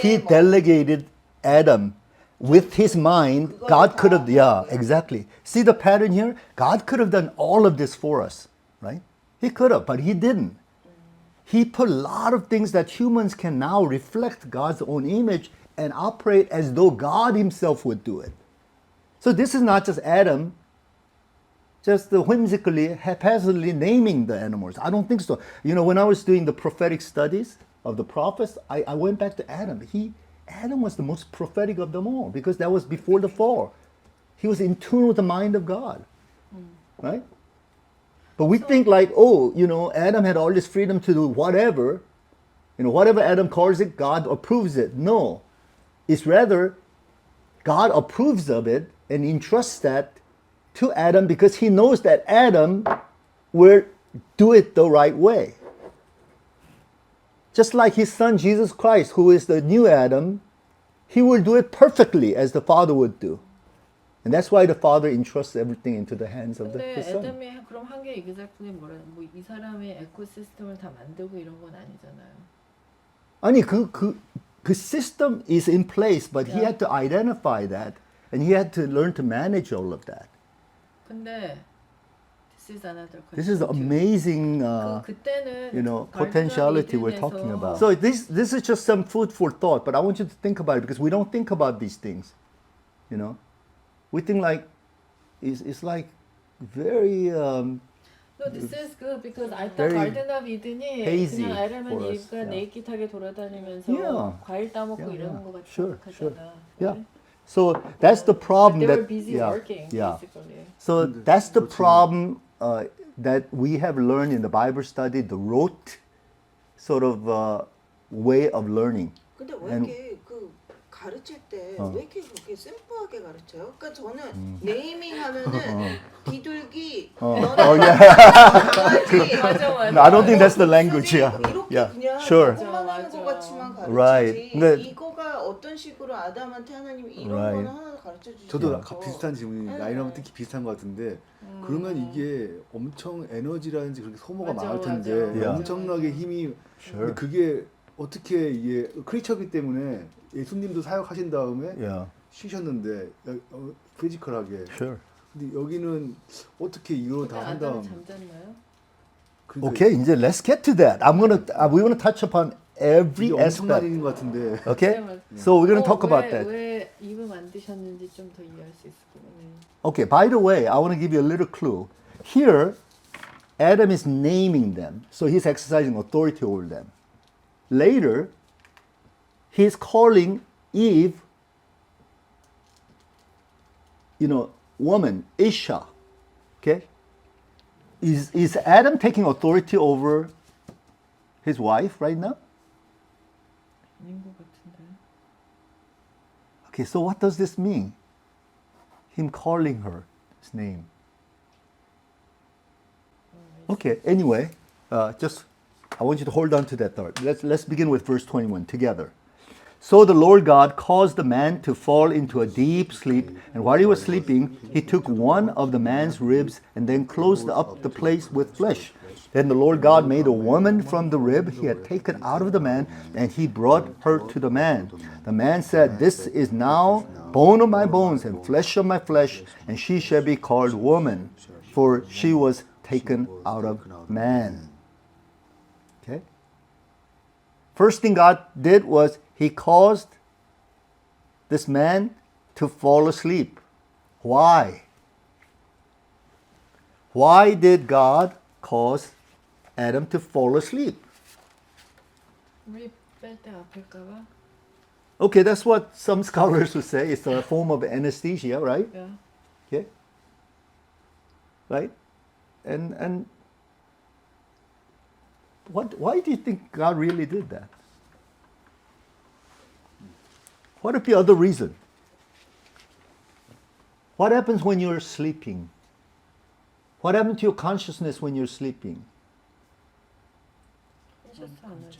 he delegated Adam with his mind. God could have, exactly. See the pattern here? God could have done all of this for us, right? He could have, but he didn't. He put a lot of things that humans can now reflect God's own image and operate as though God himself would do it. So this is not just Adam just whimsically, haphazardly naming the animals. I don't think so. You know, when I was doing the prophetic studies of the prophets, I went back to Adam. Adam was the most prophetic of them all because that was before the fall. He was in tune with the mind of God, right? But we think like, oh, you know, Adam had all this freedom to do whatever. You know, whatever Adam calls it, God approves it. No. It's rather God approves of it and entrusts that to Adam because he knows that Adam will do it the right way. Just like his son Jesus Christ, who is the new Adam, he will do it perfectly as the Father would do. And that's why the Father entrusts everything into the hands of his Son. 애덤이 그럼 한 게 exactly 뭐라 뭐이 사람의 에코시스템을 다 만들고 이런 건 아니잖아요. 아니 그 system is in place, but he had to identify that, and he had to learn to manage all of that. 근데 this is another question. This is amazing, 그때는 you know, potentiality we're talking about. So this is just some food for thought, but I want you to think about it because we don't think about these things, you know. We think like it's like very No, this is good because I thought very Garden of Eden이 hazy 그냥 아담은 for us, 이브가 네이킷하게 돌아다니면서 Yeah. 과일 따먹고 Yeah, 이러는 yeah. 것 같이 Sure, sure. 생각하잖아. Yeah. So that's the problem They that were busy working, basically. So that's the problem that we have learned in the Bible study, the rote sort of way of learning. 근데 왜 And- 이렇게 그 가르칠 때 왜 이렇게 그렇게 심플하게 가르쳐요? 그러니까 저는 네이밍 하면은 비둘기, 강아지, 맞아. No, I don't think that's the language. 목소리 Yeah, 이렇게 yeah, 그냥 sure. 그것만 하는 맞아. 것 같이만 가르치지. Right. 근데- 이거가 어떤 식으로 아담한테 하나님이 이런 Right. 거는 하나 가르쳐 주시죠. 저도 아까 비슷한 질문이 라인하면 특히 비슷한 것 같은데 그러면 이게 엄청 에너지라든지 그렇게 소모가 맞아, 많을 텐데 맞아. 엄청나게 힘이 근데 그게 어떻게 이게 크리처기 때문에 예수님도 사역하신 다음에 Yeah, 쉬셨는데 피지컬하게 sure. 근데 여기는 어떻게 이거 근데 다 한 아담은 다음 잠잤나요? 그러니까 Okay, 이제 let's get to that. We want to touch upon every 이게 엄청난 aspect. 일인 것 같은데 Okay, so we're going to talk about that. 왜 이브 만드셨는지 좀 더 이해할 수 있을 것 같네요. Okay, by the way, I want to give you a little clue. Here, Adam is naming them, so he's exercising authority over them. Later, he's calling Eve, you know, woman, Isha. Okay? Is Adam taking authority over his wife right now? 아닌 것 같은데. Okay, so what does this mean? Him calling her his name. Okay, anyway, just I want you to hold on to that thought. Let's begin with verse 21 together. So the Lord God caused the man to fall into a deep sleep, and while he was sleeping, he took one of the man's ribs and then closed up the place with flesh. Then the Lord God made a woman from the rib he had taken out of the man, and he brought her to the man. The man said, "This is now bone of my bones and flesh of my flesh, and she shall be called woman, for she was taken out of man." Okay? First thing God did was he caused this man to fall asleep. Why? Why did God cause Adam to fall asleep? 우리 뺄 때 아플까봐? Okay, that's what some scholars would say. It's a form of anesthesia, right? Yeah. Okay. Right? And why do you think God really did that? What if the other reason? What happens when you're sleeping? What happens to your consciousness when you're sleeping? 펜셔츠 안 하죠?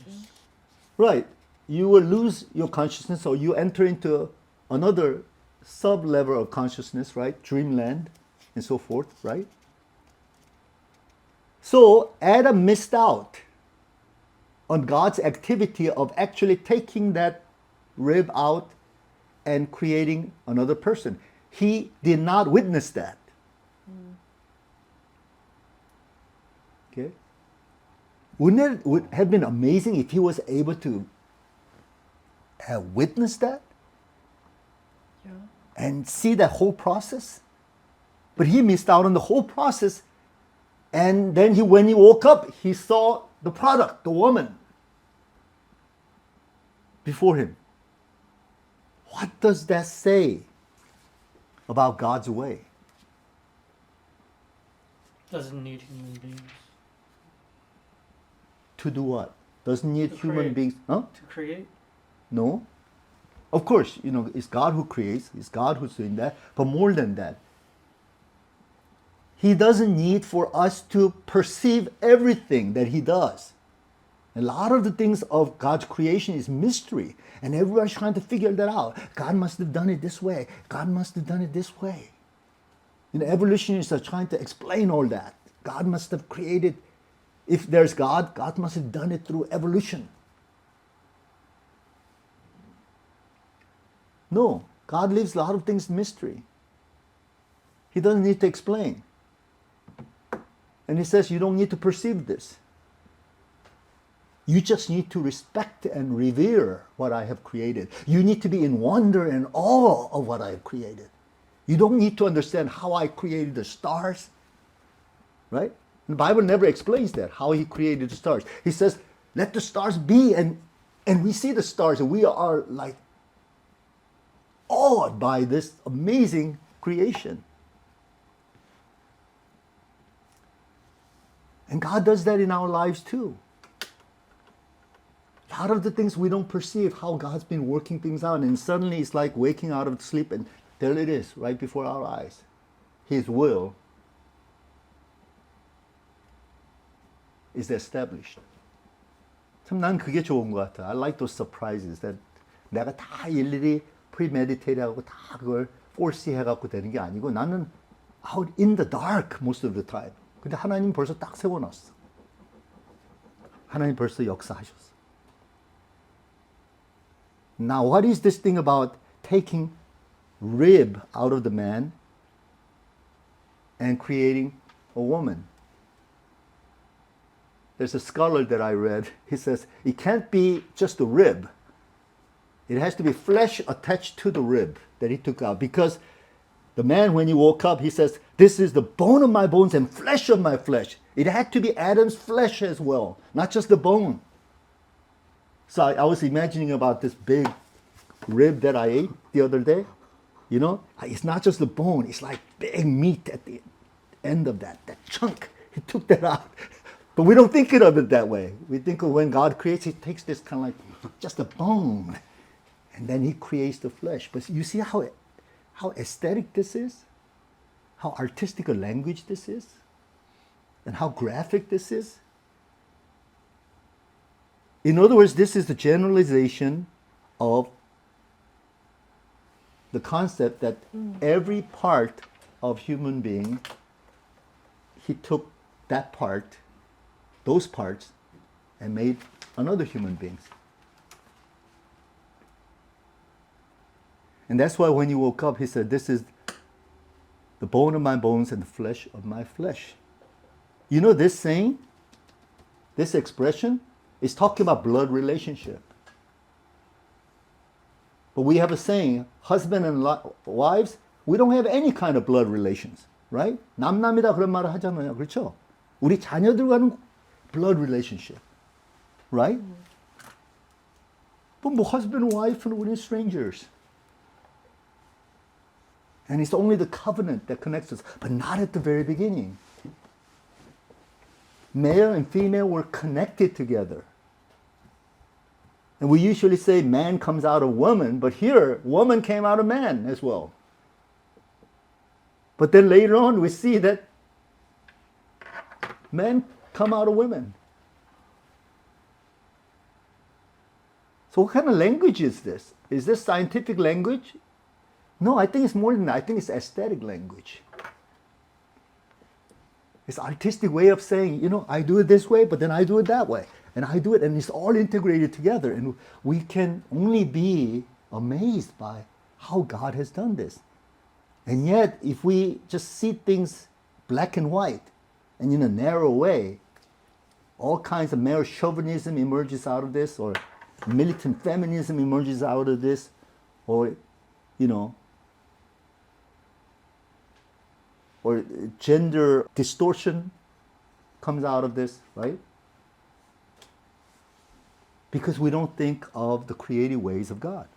Right. You will lose your consciousness or you enter into another sub-level of consciousness, right? Dreamland and so forth, right? So Adam missed out on God's activity of actually taking that rib out and creating another person. He did not witness that. Okay? Wouldn't it would have been amazing if he was able to have witnessed that Yeah. and see that whole process? But he missed out on the whole process. And then when he woke up, he saw the product, the woman, before him. What does that say about God's way? Doesn't need human beings To do what? Doesn't need To human create. beings. Huh? to create. No. Of course, it's God who creates, it's God who's doing that. But more than that, He doesn't need for us to perceive everything that He does. A lot of the things of God's creation is mystery, and everyone's trying to figure that out. God must have done it this way. God must have done it this way. Evolutionists are trying to explain all that. God must have created, if there's God, God must have done it through evolution. No, God leaves a lot of things mystery. He doesn't need to explain. And He says you don't need to perceive this. You just need to respect and revere what I have created. You need to be in wonder and awe of what I have created. You don't need to understand how I created the stars, right? The Bible never explains that, how He created the stars. He says, let the stars be, and we see the stars, and we are like awed by this amazing creation. And God does that in our lives too. A lot of the things we don't perceive, how God's been working things out, and suddenly it's like waking out of sleep and there it is, right before our eyes. His will is established. 참 난 그게 좋은 것 같아. I like those surprises that 내가 다 일일이 premeditate 하고 다 그걸 foresee 해갖고 되는 게 아니고 나는 out in the dark most of the time. 근데 하나님 벌써 딱 세워놨어. 하나님 벌써 역사하셨어. Now, what is this thing about taking rib out of the man and creating a woman? There's a scholar that I read. He says it can't be just a rib. It has to be flesh attached to the rib that he took out. Because the man, when he woke up, he says, this is the bone of my bones and flesh of my flesh. It had to be Adam's flesh as well, not just the bone. So I was imagining about this big rib that I ate the other day. It's not just the bone. It's like big meat at the end of that chunk. He took that out. But we don't think of it that way. We think of when God creates, He takes this kind of like just a bone. And then He creates the flesh. But you see how aesthetic this is? How artistic a language this is? And how graphic this is? In other words, this is the generalization of the concept that every part of human being, He took that part, those parts, and made another human being. And that's why when He woke up, He said, this is the bone of my bones and the flesh of my flesh. This saying, this expression, is talking about blood relationship. But we have a saying, husband and wives, we don't have any kind of blood relations, right? 남남이다 그런 말을 하잖아요, 그렇죠? 우리 자녀들과는 blood relationship, right? But husband and wife and we're strangers. And it's only the covenant that connects us, but not at the very beginning. Male and female were connected together. And we usually say man comes out of woman, but here, woman came out of man as well. But then later on, we see that men come out of women. So what kind of language is this? Is this scientific language? No, I think it's more than that. I think it's aesthetic language. It's artistic way of saying, I do it this way, but then I do it that way. and I do it, and it's all integrated together. And we can only be amazed by how God has done this. And yet, if we just see things black and white and in a narrow way, all kinds of male chauvinism emerges out of this, or militant feminism emerges out of this, or, you know, or gender distortion comes out of this, right? Because we don't think of the creative ways of God.